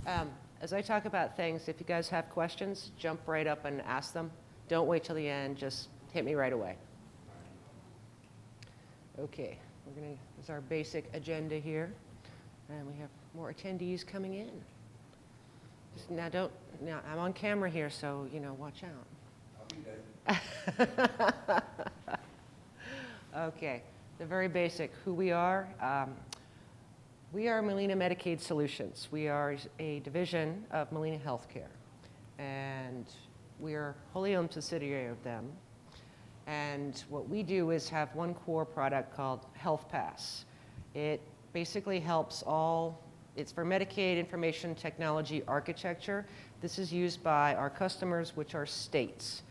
As I talk about things, if you guys have questions, jump right up and ask them. Don't wait till the end, just hit me right away. Okay, this is our basic agenda here. And we have more attendees coming in. Now I'm on camera here, so, watch out. I'll be there. Okay, the very basic, who we are. We are Molina Medicaid Solutions. We are a division of Molina Healthcare, and we are wholly owned subsidiary of them. And what we do is have one core product called Health Pass. It basically helps it's for Medicaid information technology architecture. This is used by our customers, which are states,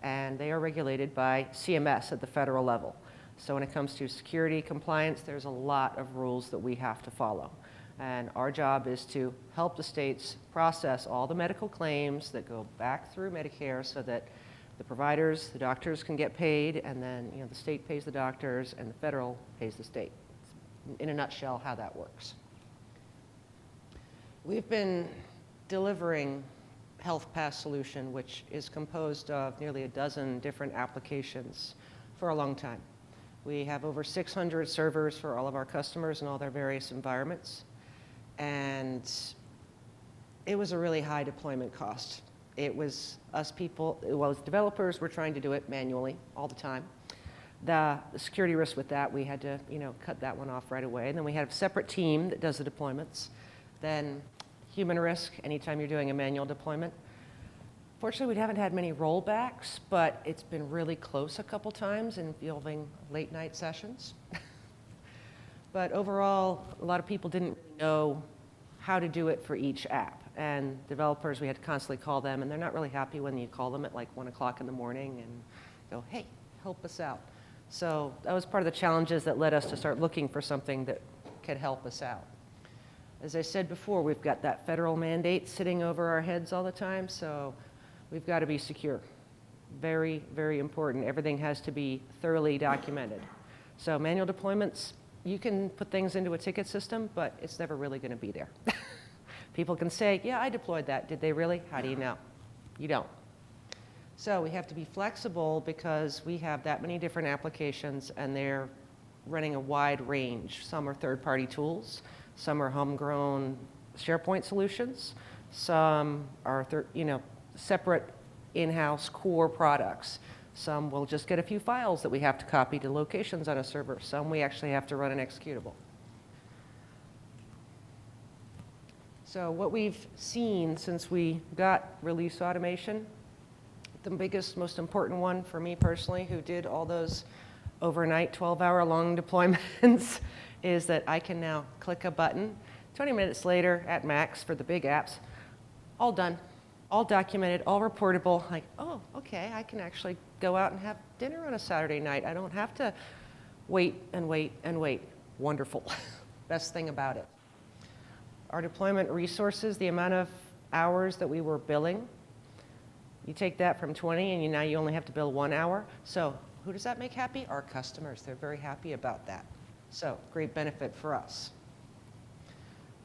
and they are regulated by CMS at the federal level. So when it comes to security compliance, there's a lot of rules that we have to follow. And our job is to help the states process all the medical claims that go back through Medicare so that the providers, the doctors can get paid, and then the state pays the doctors and the federal pays the state. In a nutshell, how that works. We've been delivering Health Pass solution, which is composed of nearly a dozen different applications for a long time. We have over 600 servers for all of our customers in all their various environments. And it was a really high deployment cost. It was us people, as developers, were trying to do it manually all the time. The security risk with that, we had to cut that one off right away. And then we had a separate team that does the deployments. Then human risk, anytime you're doing a manual deployment. Fortunately, we haven't had many rollbacks, but it's been really close a couple times involving late night sessions. But overall, a lot of people didn't know how to do it for each app. And developers, we had to constantly call them, and they're not really happy when you call them at like 1 o'clock in the morning and go, hey, help us out. So that was part of the challenges that led us to start looking for something that could help us out. As I said before, we've got that federal mandate sitting over our heads all the time, so we've got to be secure. Very, very important. Everything has to be thoroughly documented. So manual deployments, you can put things into a ticket system, but it's never really going to be there. People can say, yeah, I deployed that. Did they really? How do you know? You don't. So we have to be flexible because we have that many different applications, and they're running a wide range. Some are third-party tools. Some are homegrown SharePoint solutions. Some are separate in-house core products. Some will just get a few files that we have to copy to locations on a server. Some we actually have to run an executable. So what we've seen since we got release automation, the biggest, most important one for me personally, who did all those overnight 12-hour-long deployments, is that I can now click a button. 20 minutes later at max for the big apps, all done, all documented, all reportable. Like, oh, okay, I can actually go out and have dinner on a Saturday night. I don't have to wait and wait and wait. Wonderful. Best thing about it. Our deployment resources, the amount of hours that we were billing, you take that from 20 and now you only have to bill 1 hour. So who does that make happy? Our customers. They're very happy about that. So great benefit for us.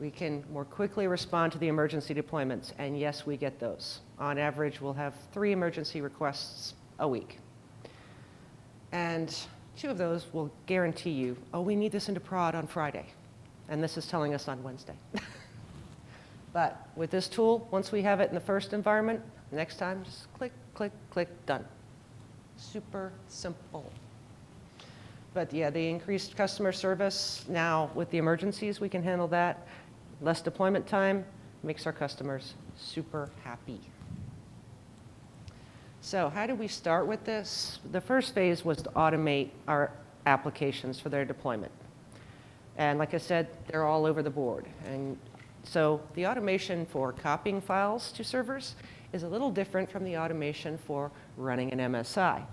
We can more quickly respond to the emergency deployments, and yes, we get those. On average, we'll have 3 emergency requests a week. And 2 of those will guarantee you, oh, we need this into prod on Friday. And this is telling us on Wednesday. But with this tool, once we have it in the first environment, next time, just click, click, click, done. Super simple. But yeah, the increased customer service, now with the emergencies, we can handle that. Less deployment time makes our customers super happy. So how did we start with this? The first phase was to automate our applications for their deployment. And like I said, they're all over the board. And so the automation for copying files to servers is a little different from the automation for running an MSI.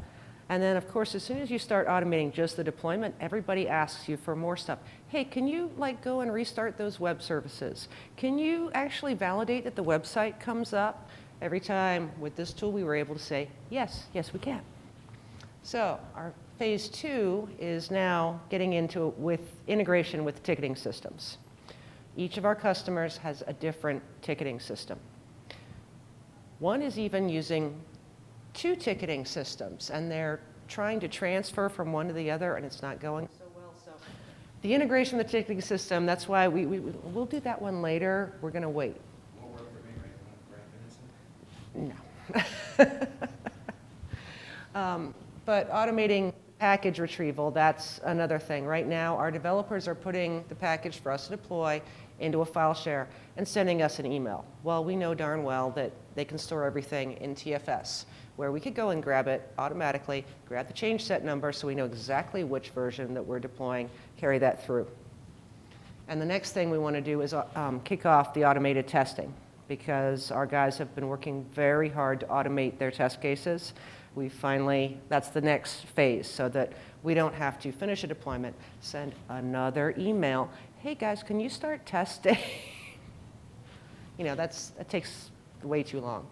And then, of course, as soon as you start automating just the deployment, everybody asks you for more stuff. Hey, can you go and restart those web services? Can you actually validate that the website comes up? Every time with this tool, we were able to say, yes, yes, we can. So our phase 2 is now getting into with integration with ticketing systems. Each of our customers has a different ticketing system. One is even using 2 ticketing systems, and they're trying to transfer from one to the other, and it's not going so well. So the integration of the ticketing system, that's why we'll do that one later. We're going to wait. Won't work for me right now. No. But automating package retrieval, that's another thing. Right now, our developers are putting the package for us to deploy into a file share and sending us an email. Well, we know darn well that they can store everything in TFS, where we could go and grab it automatically, grab the change set number so we know exactly which version that we're deploying, carry that through. And the next thing we want to do is kick off the automated testing, because our guys have been working very hard to automate their test cases. That's the next phase, so that we don't have to finish a deployment, send another email, hey guys, can you start testing? That takes way too long.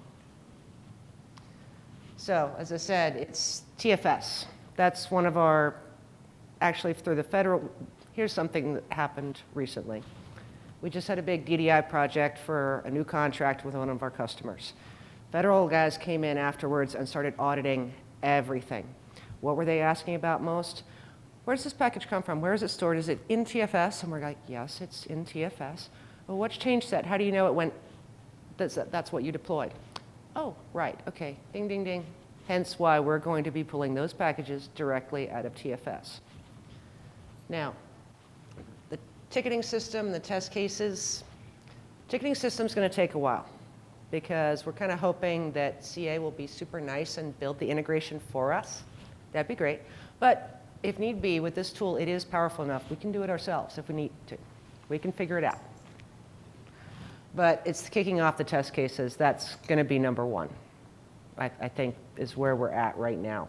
So, as I said, it's TFS. That's one of our, actually through the federal, here's something that happened recently. We just had a big DDI project for a new contract with one of our customers. Federal guys came in afterwards and started auditing everything. What were they asking about most? Where does this package come from? Where is it stored? Is it in TFS? And we're like, yes, it's in TFS. Well, what's change set? How do you know it went, that's what you deployed? Oh, right, okay, ding, ding, ding. Hence why we're going to be pulling those packages directly out of TFS. Now, the ticketing system, the test cases, ticketing system's going to take a while, because we're kind of hoping that CA will be super nice and build the integration for us. That'd be great. But if need be, with this tool, it is powerful enough. We can do it ourselves if we need to. We can figure it out. But it's kicking off the test cases. That's going to be number one, I think, is where we're at right now.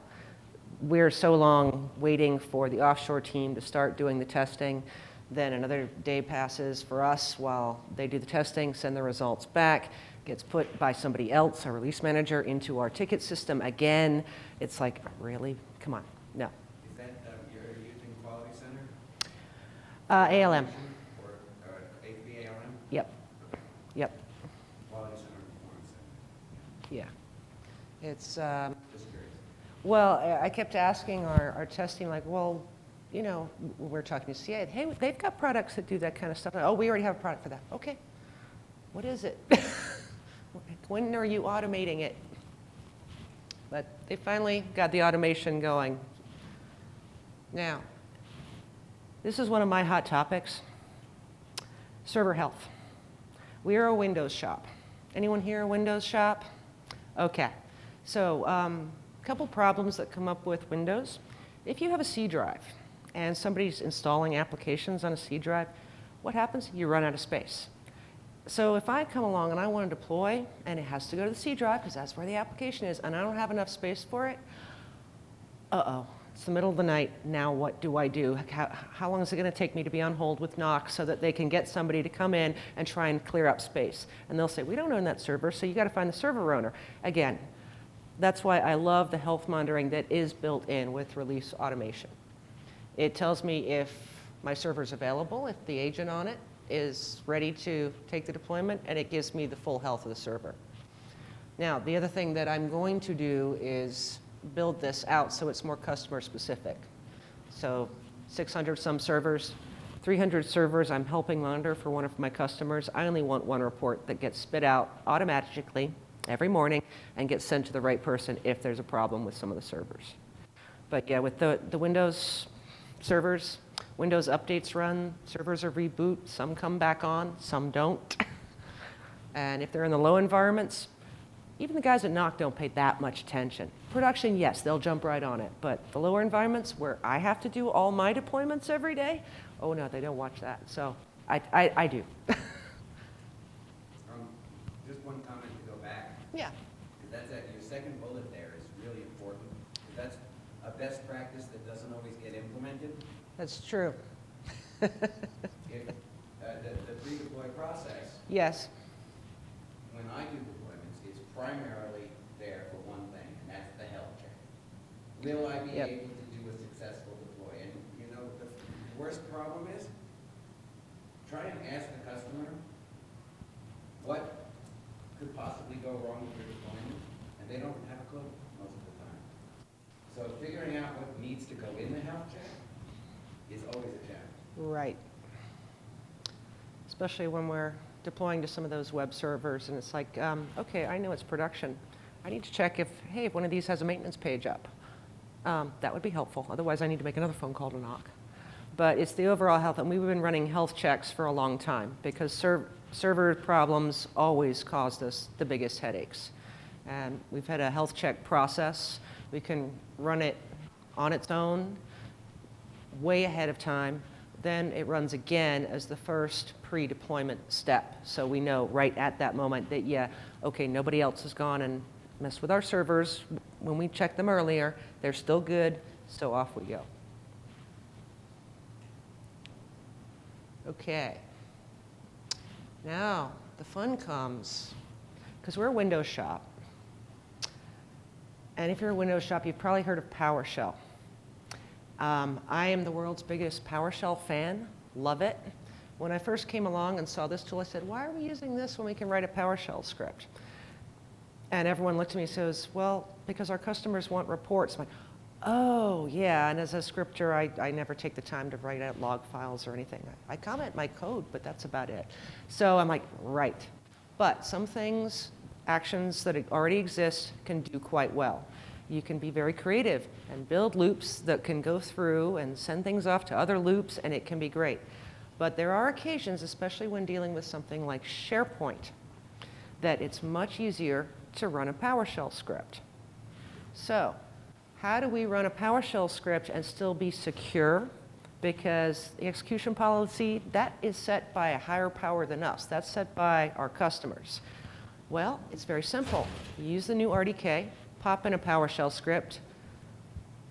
We're so long waiting for the offshore team to start doing the testing. Then another day passes for us while they do the testing, send the results back, gets put by somebody else, our release manager, into our ticket system again. It's like, really? Come on, no. Is that you're using Quality Center? ALM. Or ALM? Yep. Yep. Quality Center Performance Center. Yeah. It's, Just curious. well, I kept asking our test team, like, well, we're talking to CA, hey, they've got products that do that kind of stuff. Oh, we already have a product for that. Okay. What is it? When are you automating it? But they finally got the automation going. Now, this is one of my hot topics, server health. We are a Windows shop. Anyone here a Windows shop? Okay. So a couple problems that come up with Windows. If you have a C drive and somebody's installing applications on a C drive, what happens? You run out of space. So if I come along and I want to deploy, and it has to go to the C drive because that's where the application is, and I don't have enough space for it, uh-oh, it's the middle of the night. Now what do I do? How long is it going to take me to be on hold with Knox so that they can get somebody to come in and try and clear up space? And they'll say, we don't own that server, so you got to find the server owner. Again, that's why I love the health monitoring that is built in with release automation. It tells me if my server's available, if the agent on it is ready to take the deployment, and it gives me the full health of the server. Now, the other thing that I'm going to do is build this out so it's more customer specific. So 600 some servers, 300 servers I'm helping monitor for one of my customers. I only want one report that gets spit out automatically every morning and gets sent to the right person if there's a problem with some of the servers. But yeah, with the Windows servers, Windows updates run, servers are reboot, some come back on, some don't. And if they're in the low environments, even the guys at NOC don't pay that much attention. Production, yes, they'll jump right on it. But the lower environments where I have to do all my deployments every day, oh no, they don't watch that. So I do. Just one comment to go back. Yeah. That's that your second bullet there is really important. That's a best practice that doesn't always get implemented. That's true. If the pre-deploy process, Yes. when I do deployments, is primarily there for one thing, and that's the health check. Will I be able to do a successful deploy? And the worst problem is, try and ask the customer what could possibly go wrong with your deployment, and they don't have a clue most of the time. So figuring out what needs to go in the health check is always a challenge. Right. Especially when we're deploying to some of those web servers, and it's like, okay, I know it's production. I need to check if one of these has a maintenance page up. That would be helpful. Otherwise, I need to make another phone call to knock. But it's the overall health, and we've been running health checks for a long time because server problems always caused us the biggest headaches. And we've had a health check process. We can run it on its own, way ahead of time. Then it runs again as the first pre-deployment step. So we know right at that moment that, yeah, okay, nobody else has gone and messed with our servers. When we checked them earlier, they're still good, so off we go. Okay. Now, the fun comes, because we're a Windows shop. And if you're a Windows shop, you've probably heard of PowerShell. I am the world's biggest PowerShell fan, love it. When I first came along and saw this tool, I said, why are we using this when we can write a PowerShell script? And everyone looked at me and says, well, because our customers want reports. I'm like, oh, yeah, and as a scripter, I never take the time to write out log files or anything. I comment my code, but that's about it. So I'm like, right. But some things, actions that already exist, can do quite well. You can be very creative and build loops that can go through and send things off to other loops, and it can be great. But there are occasions, especially when dealing with something like SharePoint, that it's much easier to run a PowerShell script. So how do we run a PowerShell script and still be secure? Because the execution policy, that is set by a higher power than us. That's set by our customers. Well, it's very simple. You use the new RDK, pop in a PowerShell script,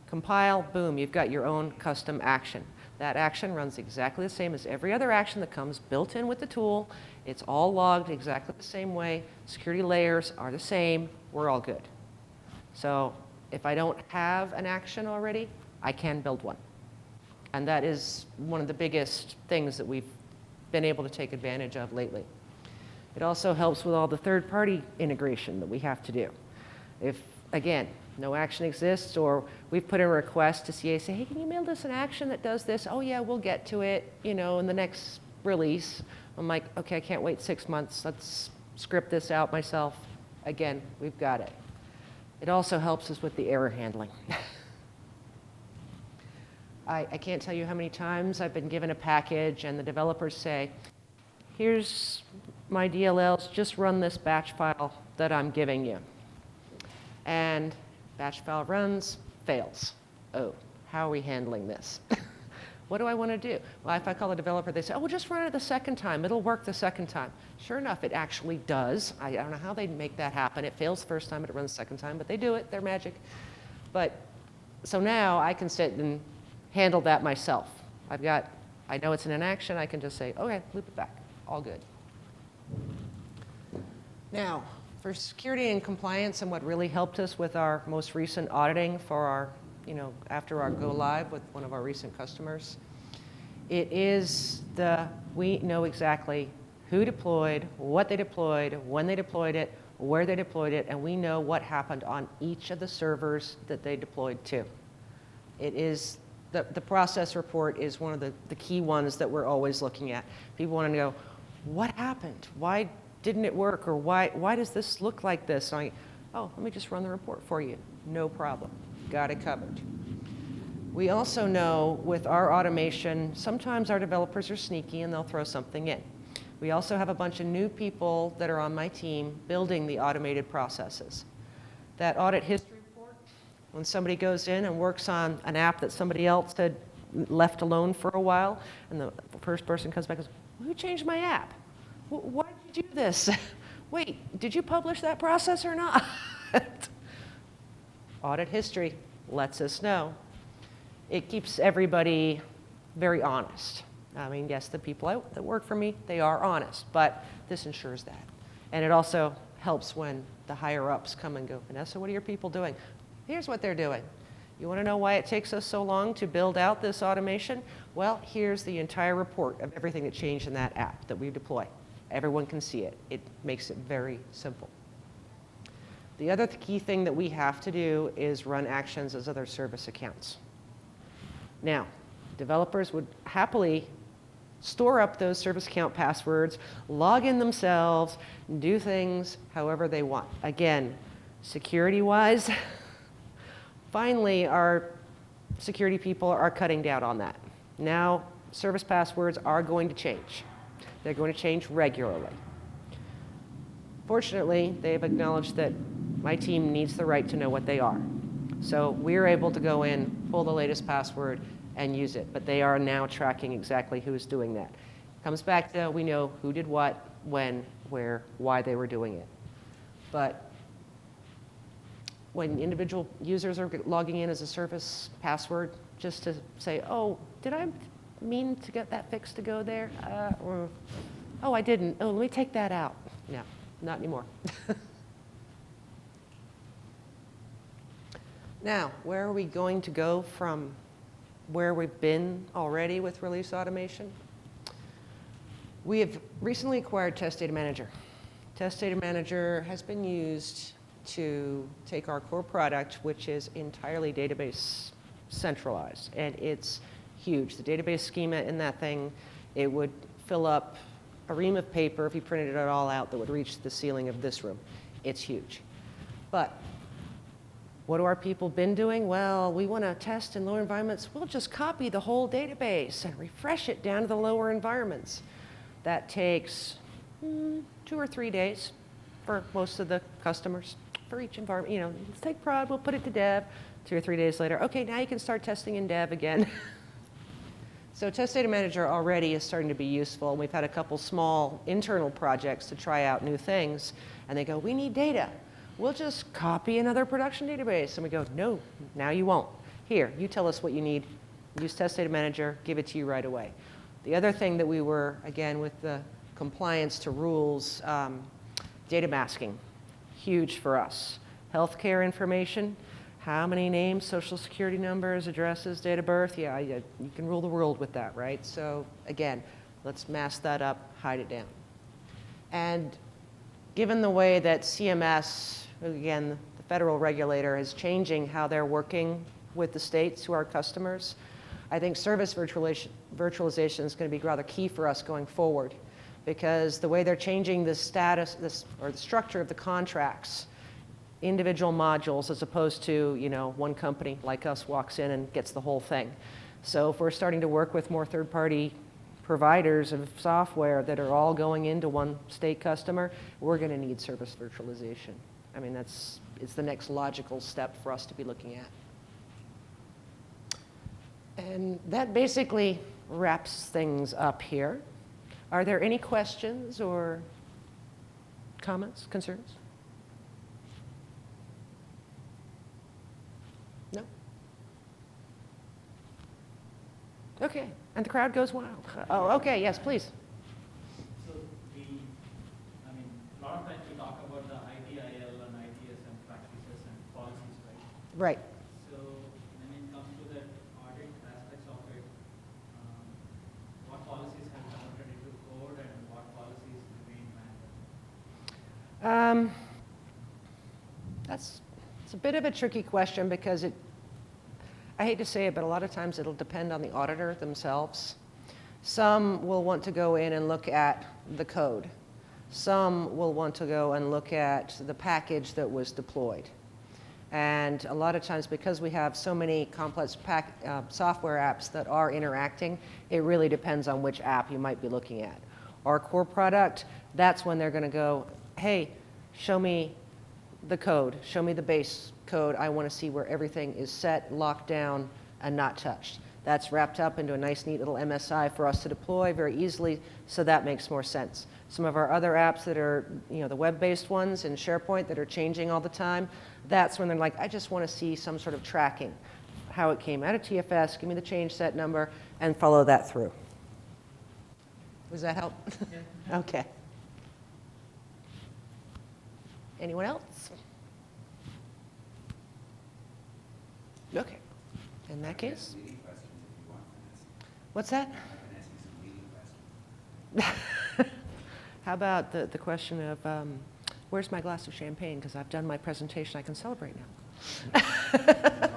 compile, boom, you've got your own custom action. That action runs exactly the same as every other action that comes built in with the tool. It's all logged exactly the same way. Security layers are the same. We're all good. So if I don't have an action already, I can build one. And that is one of the biggest things that we've been able to take advantage of lately. It also helps with all the third-party integration that we have to do. If, again, no action exists, or we've put in a request to CA, say, hey, can you mail us an action that does this? Oh, yeah, we'll get to it, in the next release. I'm like, okay, I can't wait 6 months. Let's script this out myself. Again, we've got it. It also helps us with the error handling. I can't tell you how many times I've been given a package and the developers say, here's my DLLs, just run this batch file that I'm giving you. And batch file runs, fails. Oh, how are we handling this? What do I want to do? Well, if I call a developer, they say, oh, well, just run it the second time. It'll work the second time. Sure enough, it actually does. I don't know how they make that happen. It fails the first time, but it runs the second time. But they do it. They're magic. But so now I can sit and handle that myself. I know it's in an action. I can just say, okay, loop it back. All good. Now, for security and compliance, and what really helped us with our most recent auditing for our, after our go live with one of our recent customers, it is we know exactly who deployed, what they deployed, when they deployed it, where they deployed it, and we know what happened on each of the servers that they deployed to. It is, the process report is one of the key ones that we're always looking at. People want to know, what happened? Why didn't it work? Or why does this look like this? And oh, let me just run the report for you. No problem. Got it covered. We also know with our automation, sometimes our developers are sneaky and they'll throw something in. We also have a bunch of new people that are on my team building the automated processes. That audit history report, when somebody goes in and works on an app that somebody else had left alone for a while, and the first person comes back and goes, who changed my app? Why did you do this? Wait, did you publish that process or not? Audit history lets us know. It keeps everybody very honest. I mean, yes, the people that work for me, they are honest, but this ensures that. And it also helps when the higher-ups come and go, Vanessa, what are your people doing? Here's what they're doing. You want to know why it takes us so long to build out this automation? Well, here's the entire report of everything that changed in that app that we deploy. Everyone can see it. It makes it very simple. The other key thing that we have to do is run actions as other service accounts. Now, developers would happily store up those service account passwords, log in themselves, do things however they want. Again, security-wise, finally, our security people are cutting down on that. Now, service passwords are going to change. They're going to change regularly. Fortunately, they've acknowledged that my team needs the right to know what they are. So we're able to go in, pull the latest password, and use it. But they are now tracking exactly who's doing that. Comes back to we know who did what, when, where, why they were doing it. But when individual users are logging in as a service password, just to say, oh, did I mean to get that fix to go there? Or, oh, I didn't. Oh, let me take that out. No, not anymore. Now, where are we going to go from where we've been already with release automation? We have recently acquired Test Data Manager. Test Data Manager has been used to take our core product, which is entirely database centralized, and it's huge. The database schema in that thing, it would fill up a ream of paper if you printed it all out that would reach the ceiling of this room. It's huge. But what do our people been doing? Well, we want to test in lower environments. We'll just copy the whole database and refresh it down to the lower environments. That takes 2 or 3 days for most of the customers. For each environment, let's take prod, we'll put it to dev. 2 or 3 days later, okay, now you can start testing in dev again. So Test Data Manager already is starting to be useful. We've had a couple small internal projects to try out new things, and they go, we need data. We'll just copy another production database. And we go, no, now you won't. Here, you tell us what you need. Use Test Data Manager, give it to you right away. The other thing that we were, again, with the compliance to rules, data masking, huge for us. Healthcare information, how many names, social security numbers, addresses, date of birth, yeah, you can rule the world with that, right? So again, let's mask that up, hide it down. And given the way that CMS, again, the federal regulator, is changing how they're working with the states who are customers, I think service virtualization is going to be rather key for us going forward, because the way they're changing the status, or the structure of the contracts, individual modules as opposed to, one company like us walks in and gets the whole thing. So if we're starting to work with more third-party providers of software that are all going into one state customer, we're going to need service virtualization. I mean, it's the next logical step for us to be looking at. And that basically wraps things up here. Are there any questions or comments, concerns? No? Okay, and the crowd goes wild. Oh, okay, yes, please. So a lot of times we talk about the ITIL and ITSM practices and policies, right? Right. So when it comes to the audit aspects of it, what policies have been entered into code and what policies remain manual? It's a bit of a tricky question because I hate to say it, but a lot of times it'll depend on the auditor themselves. Some will want to go in and look at the code. Some will want to go and look at the package that was deployed. And a lot of times, because we have so many complex software apps that are interacting, it really depends on which app you might be looking at. Our core product, that's when they're going to go, hey, show me the code, show me the base code. I want to see where everything is set, locked down, and not touched. That's wrapped up into a nice, neat little MSI for us to deploy very easily, so that makes more sense. Some of our other apps that are, the web-based ones in SharePoint that are changing all the time, that's when they're like, I just want to see some sort of tracking, how it came out of TFS, give me the change set number, and follow that through. Does that help? Yeah. Okay. Anyone else? Okay. In that case? Leading questions if you want to ask. What's that? I can ask you some leading questions. How about the question of, where's my glass of champagne? Because I've done my presentation, I can celebrate now.